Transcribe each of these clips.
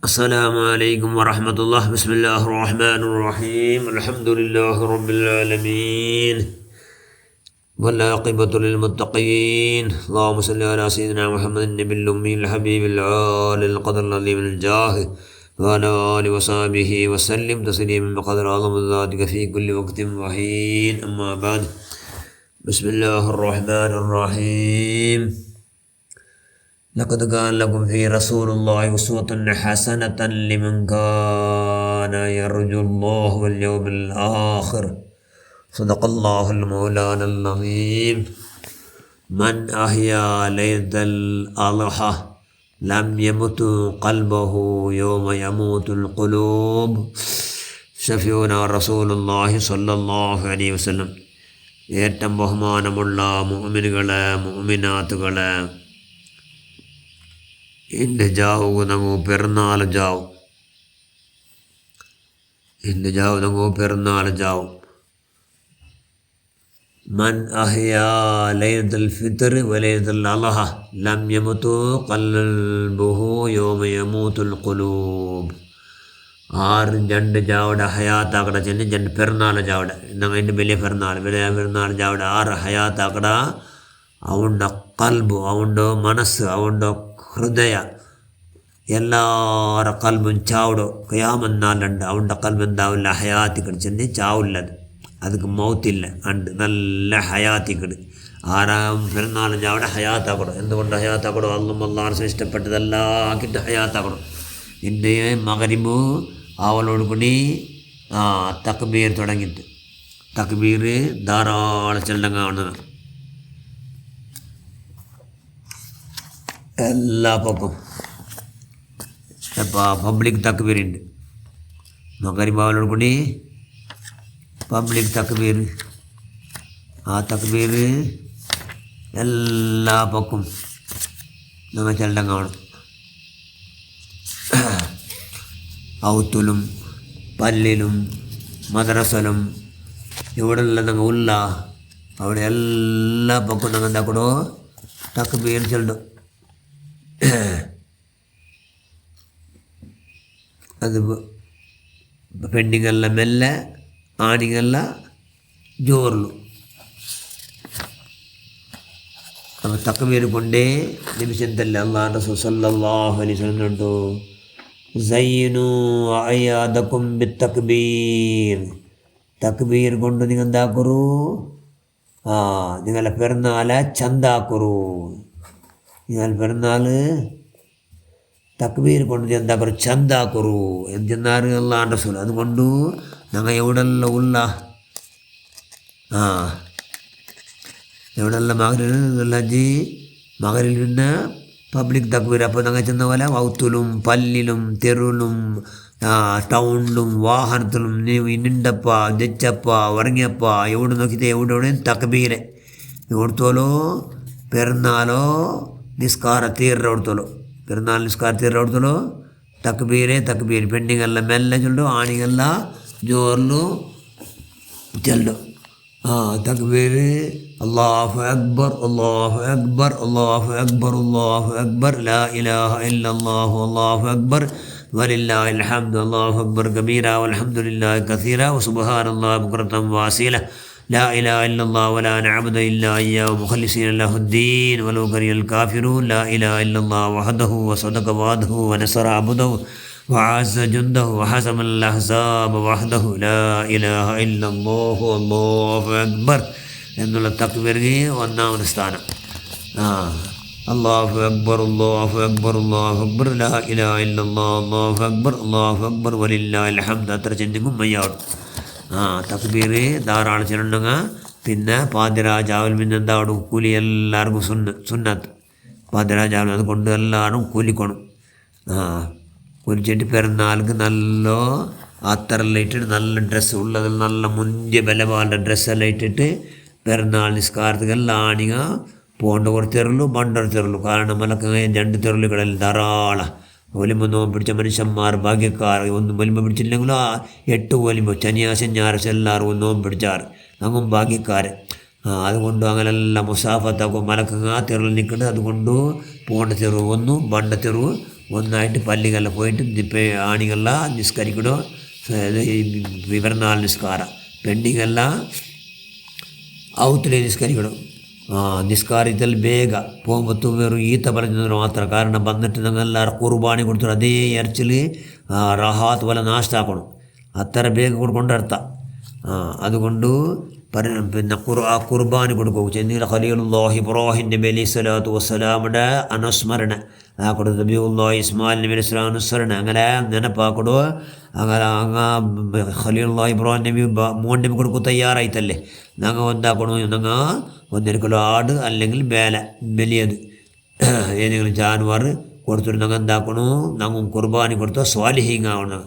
السلام عليكم ورحمة الله. بسم الله الرحمن الرحيم. الحمد لله رب العالمين والعاقبة للمتقين. اللهم صل على سيدنا محمد النبي الأمي الحبيب العالي القدر العظيم الجاه وعلى آله وصحبه وسلم تسليما بقدر عظم ذاتك في كل وقت وحين. أما بعد، بسم الله الرحمن الرحيم. لقد كان لكم في رسول الله أسوة حسنة لمن كان يرجو الله واليوم الآخر. صدق الله المولانا العظيم. من أحيا ليلة الأضحى لم يمت قلبه يوم يموت القلوب. شفيعنا رسول الله صلى الله عليه وسلم. ഏറ്റവും ബഹുമാനമുള്ള മുഅ്മിനുകളെ മുഅ്മിനാത്തുകളെ, ഇന്ന് ജാവു നങ്ങു പെരുന്നാൾ ജാവും. ഇന്ന് ജാവു നങ്ങു പെരുന്നാൾ ജാവും. മൻ അഹ്യാ ലൈലത്തുൽ ഫിത്ർ വലൈലത്തുൽ അദ്ഹ ലം യമതു ഖൽബുഹു യൗമ യമൂതുൽ ഖുലൂബ്. ആറ് രണ്ട് ജാവടെ ഹയാത്താക്കട ചെന്ന് രണ്ട് പെരുന്നാൾ ജാവടെ നമ്മൾ അതിൻ്റെ വലിയ പെരുന്നാൾ ജാവടെ ആറ് ഹയാത്താക്കട. അവൻ്റെ കൽബ്, അവൻ്റെ മനസ്സ്, അവൻ്റെ ഹൃദയ എല്ലാರ കൽബും ചാവടോ കയാമെന്നാലുണ്ട്. അവൻ്റെ കൽബ് എന്താവില്ല, ഹയാത്തിക്കട് ചെന്ന് ചാവില്ലത്, അതുക്ക് മൗത്തില്ല ഉണ്ട്, നല്ല ഹയാത്തിക്കട്. ആറാം പെരുന്നാൾ ചാവടെ ഹയാത്താക്കടോ. എന്തുകൊണ്ട് ഹയാത്താക്കടോ? അള്ളാഹ് ഇഷ്ടപ്പെട്ടതെല്ലാം ആക്കിയിട്ട് ഹയാത്താക്കടോ. ഇന്ന് മകരിമ്പ് അവളോട് കൂടി തക്ബീർ തുടങ്ങിയിട്ട് തക്ബീർ ധാരാളം ചെല്ലം കാണുന്നത് എല്ലാ പക്കും. ഇപ്പോൾ പബ്ലിക് തക്ബീറുണ്ട്. മകരിമ്പ് അവളോട് കൂടി പബ്ലിക് തക്ബീർ, ആ തക്ബീർ എല്ലാ പക്കും നമ്മൾ ചെല്ലം കാണും. ഔത്തുലും പല്ലിലും മദ്രസലും ഇവിടെല്ലാം ഞങ്ങൾ ഉള്ള അവിടെ എല്ലാ പക്കും ഞങ്ങൾ എന്താക്കടോ തക്ബീർ ചെല്ലും. അത് പെണ്ണിങ്ങെല്ലാം മെല്ലെ, ആണിങ്ങെല്ലാം ജോറിലും. അപ്പോൾ തക്ബീർ കൊണ്ടേ നിമിഷത്തല്ല അല്ലാഹു റസൂൽ സല്ലല്ലാഹു അലൈഹി വസല്ലം ഉണ്ടോ, സയ്യിനു അയാദക്കും ബിത്തക്ബീർ. തക്ബീർ കൊണ്ട് നിങ്ങൾ എന്താക്കുറു, നിങ്ങളെ പെരുന്നാളെ ചന്താക്കുറു. നിങ്ങൾ പെരുന്നാൾ തക്ബീർ കൊണ്ട് എന്താക്കുറു, ചന്താക്കുറു എന്തെന്നാറ് അല്ലാഹു റസൂൽ. അതുകൊണ്ട് ഞങ്ങൾ എവിടെല്ലാം ഉള്ള എവിടെല്ലാം മകരിൽ പിന്നെ പബ്ലിക് തക്ബീർ. അപ്പോൾ ഞങ്ങൾ ചെന്ന പോലെ ഔത്തുലും പല്ലിലും തെരുവിലും ടൗണിലും വാഹനത്തിലും നിണ്ടപ്പ ജച്ചപ്പ ഉറങ്ങിയപ്പ എവിടെ നോക്കിയിട്ട് എവിടെയും തക്ബീർ കൊടുത്തോലോ. പെരുന്നാളോ നിസ്കാര തീർര കൊടുത്തോലോ, പെരുന്നാൾ നിസ്കാര തീർര കൊടുത്തോലോ തക്ബീർ. പെണ്ണിങ്ങെല്ലാം മെല്ലെ ചൊല്ലും, ആണിങ്ങെല്ലാം ജോറിലും ചെല്ലും. തക്ബീർ അല്ലാഹു അക്ബർ അല്ലാഹു അക്ബർ അല്ലാഹു അക്ബർ അല്ലാഹു അക്ബർ ലാ ഇലാഹ ഇല്ലല്ലാഹു അല്ലാഹു അക്ബർ വലില്ലാഹിൽ ഹംദ് അല്ലാഹു അക്ബർ കബീറ വൽഹംദുലില്ലാഹി കസീറ വസുബ്ഹാനല്ലാഹി ബുക്റതൻ വഅസീല ലാ ഇലാഹ ഇല്ലല്ലാഹു വലാ നഅബുദു ഇല്ലാ ഇയ്യാഹു മുഖ്ലിസീന ലഹുദ്ദീൻ വലൗ കരിഹൽ കാഫിറൂൻ ലാ ഇലാഹ ഇല്ലല്ലാഹു വഹ്ദഹു വസദഖ വഅദഹു വനസറ അബ്ദഹു وعز جنده وحزم الأحزاب وحده لا إله إلا الله والله أكبر എന്നുള്ള തക്ബീർക്ക് ഒന്നാമത് സ്ഥാനം. അല്ലാഹു അക്ബർ അല്ലാഹു അക്ബർ അല്ലാഹു അക്ബർ ലാ ഇലാഹ ഇല്ലല്ലാഹ് അല്ലാഹു അക്ബർ വലില്ലാഹിൽ ഹംദ്. അത്ര ചെല്ലുമ്പോൾ മയ്യാടും. തക്ബീർ ധാരാളം ചെല്ലുണ്ടെങ്കിൽ പിന്നെ പാതിരാജാവിൽ പിന്നെ എന്താടും, കൂലി എല്ലാവർക്കും സുന്നത്ത് പാതിരാജാവിൽ. അതുകൊണ്ട് എല്ലാവരും കൂലിക്കണം. കുലിച്ചിട്ട് പെരുന്നാൾക്ക് നല്ല അത്തറെല്ലാം ഇട്ടിട്ട് നല്ല ഡ്രസ്സ് ഉള്ളതിൽ നല്ല മുന്തിയ ബലവാളുടെ ഡ്രസ്സെല്ലാം ഇട്ടിട്ട് പെരുന്നാൾ നിസ്കാരത്തിലെല്ലാം ആണിക പോകേണ്ട കുറച്ച് തെരുള്ളൂ മണ്ടൊരു തെരുള്ളൂ. കാരണം മലക്ക രണ്ട് തെരുളുകളിൽ ധാരാളം ഒലിമ്പ് നോമ്പ് പിടിച്ച മനുഷ്യന്മാർ ഭാഗ്യക്കാർ. ഒന്നും ഒലിമ്പ് പിടിച്ചില്ലെങ്കിലും 8 ഒലിമ്പ് ശനിയാഴ്ച ഞായറാഴ്ച എല്ലാവരും നോമ്പ് പിടിച്ചാറ്, അങ്ങും ഭാഗ്യക്കാർ. അതുകൊണ്ട് അങ്ങനെല്ലാം മുസാഫത്താക്കും മലക്കങ്ങ തെരുവിൽ നിൽക്കുന്നത്. അതുകൊണ്ട് പോകേണ്ട തെരുവ് ഒന്നും ബണ്ട തെരുവ് ഒന്നായിട്ട് പള്ളികളിൽ പോയിട്ട് ആണികളെല്ലാം നിസ്കരിക്കണോ പെരുന്നാൾ നിസ്കാര, പെണ്ണിಗೆല്ലാം ಔತಲೇ ನಿಸ್ಕರಿಗಳು. ನಿಸ್ಕಾರಿದಲ್ಲಿ ಬೇಗ പോകുമ്പോൾ വെറും ഈത്ത പറഞ്ഞതിന് മാത്രം. കാരണം വന്നിട്ട് ഞങ്ങളെല്ലാവരും കുർബാനി കൊടുത്തു അതേ ഇറച്ചിൽ റഹാത്ത് പോലെ നാഷ്ടാക്കണം. അത്ര ಬೇಗ കൊടുക്കൊണ്ടർത്ഥ. അതുകൊണ്ട് പിന്നെ കുർബാനി കൊടുക്കും. ചെന്നീല ഖലീലുല്ലാഹി ഇബ്രാഹിം നബി അലൈഹി സ്വലാത്തു വസ്സലാമിൻ്റെ അനുസ്മരണ ആക്കൊടു. നബിയുല്ലാഹി ഇസ്മായിൽ നബി അലൈഹി സ്വലാം അനുസ്മരണ അങ്ങനെ ನೆನಪಾಕೊಡು. അങ്ങനെ അങ്ങ് ഖലീലുല്ലാഹി ഇബ്രാഹിം നബി മോൻ നബി കൊടുക്കും തയ്യാറായിത്തല്ലേ. ഞങ്ങൾ എന്താക്കണോ, ഞങ്ങൾ 1 കിലോ ആട് അല്ലെങ്കിൽ വലിയത് ഏതെങ്കിലും ജാനുവർ കൊടുത്തിട്ട് ഞങ്ങൾ എന്താക്കണോ, ഞങ്ങൾ കുർബാനി കൊടുത്തോ സ്വാലിഹീങ്ങാവണം.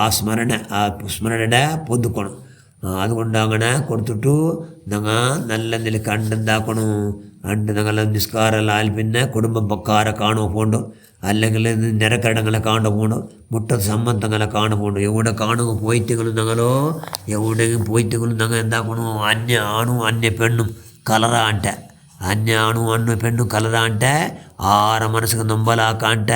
ആ സ്മരണയുടെ പൊതുക്കണം. അതുകൊണ്ട് അങ്ങനെ കൊടുത്തിട്ടു ഞങ്ങൾ നല്ല നില കണ്ടെന്താക്കണു. ഞങ്ങൾ നിസ്കാരമെല്ലാം പിന്നെ കുടുംബം പക്കാരെ കാണുക പോണ്ടു, അല്ലെങ്കിൽ നിരക്കടങ്ങളെ കാണുക പോണ്ടു, മുട്ടത്ത് സംബന്ധങ്ങളെ കാണുക പോണ്ടു. എവിടെ കാണുക പോയിട്ടെങ്കിലും ഞങ്ങളോ എവിടെയെങ്കിലും പോയിട്ടെങ്കിലും ഞങ്ങൾ എന്താക്കണു, അന്യ ആണും അന്യ പെണ്ണും കലറാണ്ട, അന്യ ആണും അന്യ പെണ്ണും കലറാണ്ട ആര മനസ്സിಗೆ നൊമ്പലാക്കാണ്ട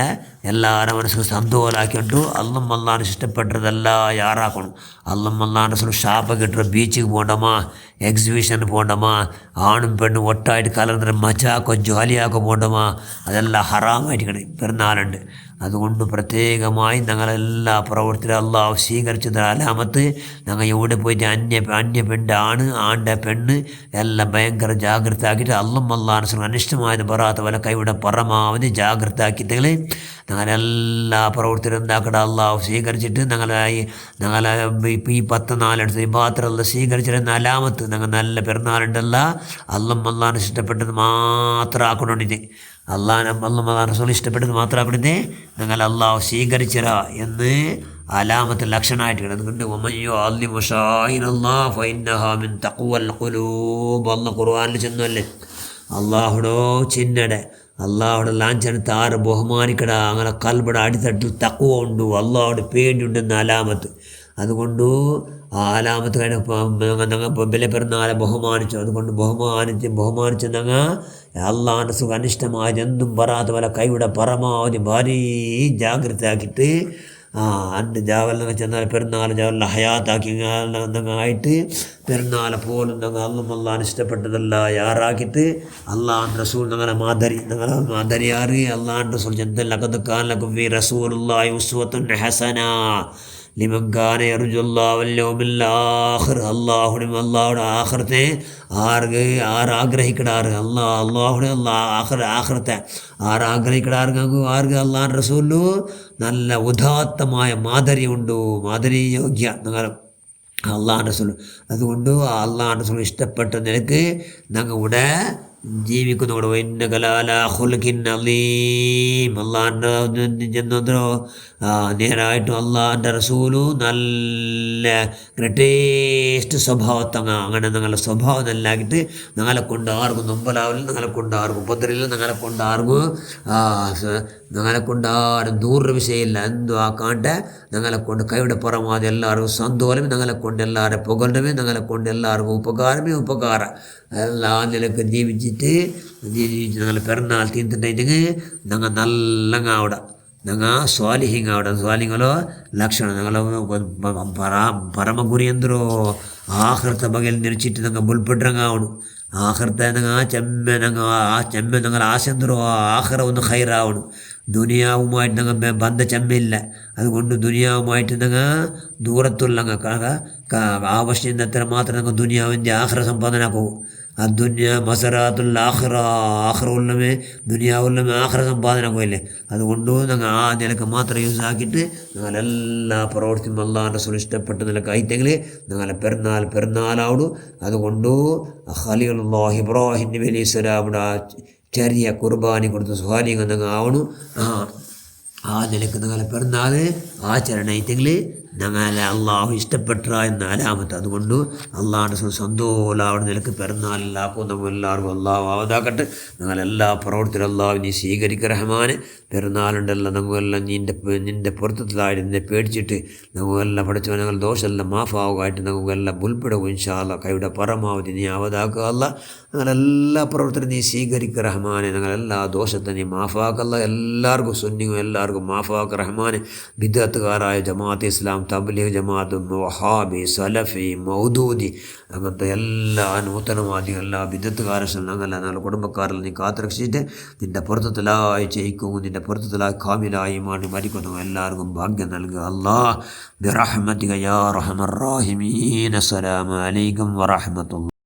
എല്ലാവരുടെ മനസ്സിಗೆ സന്തോഷാക്കിയിട്ട് അല്ലാഹ് ഇഷ്ടപ്പെട്ടതല്ല യാറാക്കണം. അല്ലാഹ് ഷാപ്പ് കിട്ടുക ബീച്ചിಗೆ പോകണ്ടമ്മ, എക്സിബിഷന് പോകണ്ടമ്മ, ആണും പെണ്ണും ഒട്ടായിട്ട് കലർന്നിട്ട് മച്ചാക്കോ ജോലിയാക്കോ പോകണ്ടമ്മ, അതെല്ലാം ഹറാമായിട്ട് പെരുന്നാളുണ്ട്. അതുകൊണ്ട് പ്രത്യേകമായി ഞങ്ങളെല്ലാ പ്രവർത്തിയും അല്ലാഹു സ്വീകരിച്ചത് അലാമത്ത്. ഞങ്ങൾ എവിടെ പോയിട്ട് അന്യ പെണ്ണ് ആണിൻ്റെ പെണ്ണ് എല്ലാം ഭയങ്കര ജാഗ്രത ആക്കിയിട്ട് അല്ലാഹ് അനിഷ്ടമായത് പറയാത്ത പോലെ കൈവിടെ പരമാവധി ജാഗ്രത ആക്കിയിട്ടെങ്കിൽ ഞങ്ങളെല്ലാ പ്രവർത്തനം എന്താക്കട്ടെ അല്ലാഹു സ്വീകരിച്ചിട്ട് ഞങ്ങളെ ഇപ്പോൾ ഈ 14 ഈ മാത്രമല്ല സ്വീകരിച്ചിരുന്ന അലാമത്ത്. ഞങ്ങൾ നല്ല പെരുന്നാളുണ്ടല്ല അല്ലാഹ് ഇഷ്ടപ്പെട്ടത് മാത്രം ആക്കണോണ്ടിത്. അല്ലാഹ് ഇഷ്ടപ്പെട്ടത് മാത്രം ആക്കണത് ഞങ്ങൾ അല്ലാഹു സ്വീകരിച്ചിര എന്ന് അലാമത്ത് ലക്ഷണമായിട്ട് കിടന്നുണ്ട്. അല്ലാഹ് ഖുർആനിൽ ചെന്നല്ലേ അല്ലാഹുടോ ചിന്നടെ അല്ലാഹുടെ ലാഞ്ചനത്തെ ആറ് ബഹുമാനിക്കട. അങ്ങനെ കൽബടെ അടിത്തട്ടിൽ തഖ്വ ഉണ്ട്, അല്ലാഹുടെ പേടിയുണ്ടെന്ന അലാമത്ത്. അതുകൊണ്ട് ആ അലാമത്ത് ഞങ്ങൾ ബലി പെരുന്നാളെ ബഹുമാനിച്ചു. അതുകൊണ്ട് ബഹുമാനിച്ച് ഞങ്ങൾ അല്ലാഹുവിൻ്റെ സുഖം അനിഷ്ടമായത് എന്തും പറയാത്ത പോലെ കൈവിടെ പരമാവധി ഭാരീ ജാഗ്രത ആക്കിയിട്ട് അന്ന് ജാവലിനൊക്കെ ചെന്നാൽ പെരുന്നാൾ ജാവലിനെ ഹയാത്താക്കി ആയിട്ട് പെരുന്നാളെ പോലും ഞങ്ങൾ അല്ലാഹ് ഇഷ്ടപ്പെട്ടതല്ല യാറാക്കിയിട്ട് അല്ലാഹ് റസൂൽ ഞങ്ങളെ മാദരിയാറ് അല്ലാഹ് റസൂൽ ലഖദ് കാന ലക്കും ഫീ റസൂലില്ലാഹി ഉസ്വത്തുൻ ഹസന ലിമൻ കാന യർജുല്ലാഹ വൽ യൗമിൽ ആഖിർ. അല്ലാഹുടെ ആഖിറത്തെ ആഗ്രഹിക്കടാറ് അല്ലാഹുടെ ആഖിറത്തെ ആഗ്രഹിക്കടാർക്ക് അല്ലാഹ് റസൂലിനു നല്ല ഉദാത്തമായ മാധുരി യോഗ്യ നിങ്ങൾ അല്ലാഹ് റസൂൽ. അതുകൊണ്ട് അല്ലാഹ് റസൂൽ ഇഷ്ടപ്പെട്ട നിലക്ക് ഞങ്ങൾ ഇവിടെ ജീവിക്കുന്നു. കൂടെ അല്ലാഹ് ചെന്നോ നേരായിട്ടും അല്ലാഹുവിൻ്റെ റസൂലു നല്ല ഗ്രേറ്റസ്റ്റ് സ്വഭാവത്തങ്ങ. അങ്ങനെ ഞങ്ങളുടെ സ്വഭാവം നല്ലാക്കിയിട്ട് ഞങ്ങളെ കൊണ്ട് ആർക്കും നൊമ്പലാവില്ല, ഞങ്ങളെ കൊണ്ട് ആർക്കും ഉപദ്രവില്ല, ഞങ്ങളെ കൊണ്ട് ആരും ദൂര വിഷയമില്ല. എന്തു ആക്കാണ്ട് ഞങ്ങളെ കൊണ്ട് കൈയുടെ പുറമാതെ എല്ലാവർക്കും സന്തോഷമേ, ഞങ്ങളെ കൊണ്ട് എല്ലാവരും പുകഴമേ, ഞങ്ങളെ കൊണ്ട് എല്ലാവർക്കും ഉപകാരം എല്ലാ നിലക്ക് ജീവിച്ചിട്ട് ഞങ്ങൾ പെരുന്നാൾ തീർത്തിട്ടുണ്ടെങ്കിൽ ഞങ്ങൾ നല്ല അവിടെ ഞങ്ങൾ സ്വാലിഹിങ് അവിടെ സ്വാലിങ്ങളോ ലക്ഷണം ഞങ്ങൾ പരമ ಗುರಿ ಅಂದರು ಆಖಿರತ ಬಗೆಯಲ್ಲಿ ನಿಲ್ಚಿಟ್ಟು ನಂಗೆ ಬುಲ್ಪಿಟ್ರಂಗಾವಣು ಆಖಿರತ ನಂಗೆ ചെമ്മ ഞങ്ങൾ ആശ എന്തൊരു ആഖിറ ഒന്ന് ഖൈറാവണം. ദുനിയാവുമായിട്ട് ഞങ്ങൾ ബന്ധ ചെമ്മയില്ല. അതുകൊണ്ട് ദുനിയാവുമായിട്ട് ഞങ്ങൾ ദൂരത്തുള്ള ആവശ്യം എത്ര മാത്രം ഞങ്ങൾ ദുനിയാവിൻ്റെ ആഖിറ സമ്പാദനാക്കും. അദ്ദുന്യ മസറാത്തുൽ ആഖിറ ഉള്ളമേ ദുനിയാവുള്ളമേ ആഖിറ സമ്പാദനാക്കുമല്ലേ. അതുകൊണ്ട് ഞങ്ങൾ ആ നിലക്ക് മാത്രം യൂസ് ആക്കിയിട്ട് ഞങ്ങളെല്ലാ പ്രവർത്തിയും അല്ലാഹുവിൻ്റെ റസൂൽ ഇഷ്ടപ്പെട്ട നിലക്ക് ആയിട്ടെങ്കിൽ ഞങ്ങളെ പെരുന്നാളാവണം. അതുകൊണ്ട് ഖലീലുല്ലാഹി ഇബ്രാഹിം നബി അലൈഹി സ്വലാമിയുടെ ചെറിയ കുർബാനി കൊടുത്ത് സ്വാലിഹ് ഞങ്ങൾ ആവണം. ആ നിലക്ക് ഞങ്ങളെ പെരുന്നാൾ ആചരണമായിട്ടെങ്കിൽ ഞങ്ങളെ അള്ളാഹു ഇഷ്ടപ്പെട്ട എന്ന അലാമത്ത്. അതുകൊണ്ട് അള്ളാഹുടെ സന്തോഷാവിടെ നിലക്ക് പെരുന്നാളിലാക്കും. നമ്മളെല്ലാവർക്കും അള്ളാഹു ആവതാക്കട്ടെ. ഞങ്ങളെല്ലാ പ്രവർത്തനം അള്ളാഹു നീ സ്വീകരിക്കുക റഹ്മാനെ. പെരുന്നാളുണ്ടല്ലോ ഞങ്ങളെല്ലാം നിൻ്റെ പുറത്തത്തിലായിട്ട് നിന്നെ പേടിച്ചിട്ട് ഞങ്ങളെല്ലാം പഠിച്ചോ ഞങ്ങൾ ദോഷമെല്ലാം മാഫാവുകയായിട്ട് ഞങ്ങളെല്ലാം ഉൾപ്പെടും ഇൻഷാ അല്ലാഹ്. കൈയുടെ പരമാവധി നീ ആവതാക്കുക അല്ല. ഞങ്ങളെല്ലാ പ്രവർത്തനം നീ സ്വീകരിക്കുക റഹ്മാനെ. ഞങ്ങളെല്ലാ ദോഷത്തെ നീ മാഫാക്കല്ല. എല്ലാവർക്കും സുന്നിയും എല്ലാവർക്കും മാഫാക്കുക റഹ്മാനെ. ബിദ്അത്തുകാരായ ജമാഅത്ത് ഇസ്ലാം, തബ്ലീഗ് ജമാഅത്ത്, വഹാബി, സലഫി, മൗദൂദി അങ്ങനത്തെ എല്ലാ നൂതനവാദികൾ എല്ലാ ബിദ്അത്തുകാരെ ഞങ്ങളുടെ കുടുംബക്കാരിൽ നീ കാത്തുരക്ഷിച്ചിട്ട് നിൻ്റെ പുറത്തത്തിലായി ജയിക്കും, നിൻ്റെ പുറത്തത്തിലായി കാമിലായി മാറി മരിക്കുന്നു. എല്ലാവർക്കും ഭാഗ്യം നൽകുക അല്ലാഹ് ബിറഹ്മതിക യാ അർഹമർ റഹീമീൻ. അസ്സലാമു അലൈക്കും വറഹ്മത്തുള്ളാഹി.